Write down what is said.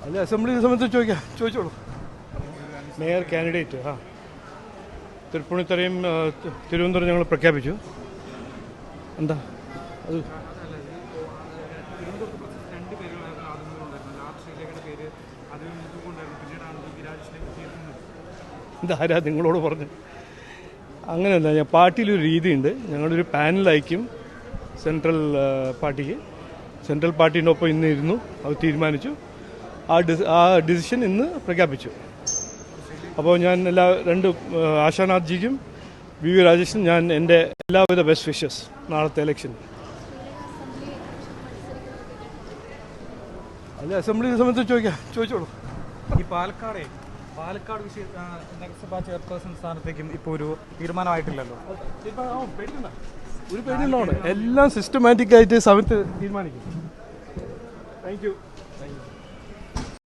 അല്ല അസംബ്ലി സമയത്ത് ചോദിച്ചോളൂ. മേയർ കാൻഡിഡേറ്റ് തൃപ്പൂണിത്തറയും തിരുവനന്തപുരം ഞങ്ങൾ പ്രഖ്യാപിച്ചു. എന്താ അത്? ഇതാരാ നിങ്ങളോട് പറഞ്ഞു? അങ്ങനെയല്ല, ഞാൻ പാർട്ടിയിലൊരു രീതിയുണ്ട്. ഞങ്ങളൊരു പാനൽ അയക്കും സെൻട്രൽ പാർട്ടിക്ക്. സെൻട്രൽ പാർട്ടീൻ്റെ ഒപ്പം ഇന്ന് ഇരുന്നു, അത് തീരുമാനിച്ചു. ആ ഡിസിഷൻ ഇന്ന് പ്രഖ്യാപിച്ചു. അപ്പോൾ ഞാൻ രണ്ട് ആശാനാഥ്ജിക്കും വി രാജേഷിനും ഞാൻ എൻ്റെ എല്ലാവിധ ബെസ്റ്റ് വിഷസ് നാളത്തെ ഇലക്ഷൻ. അല്ല അസംബ്ലി സമയത്ത് ചോദിച്ചോളൂ. ഈ പാലക്കാട് നഗരസഭാ ചെയർപേഴ്സൺ സ്ഥാനത്തേക്കും ഇപ്പോൾ ഒരു തീരുമാനമായിട്ടില്ലല്ലോ. ഒരു പേടിയുള്ളതാണ്. എല്ലാം സിസ്റ്റമാറ്റിക്കായിട്ട് സമയത്ത് തീരുമാനിക്കും. Thank you.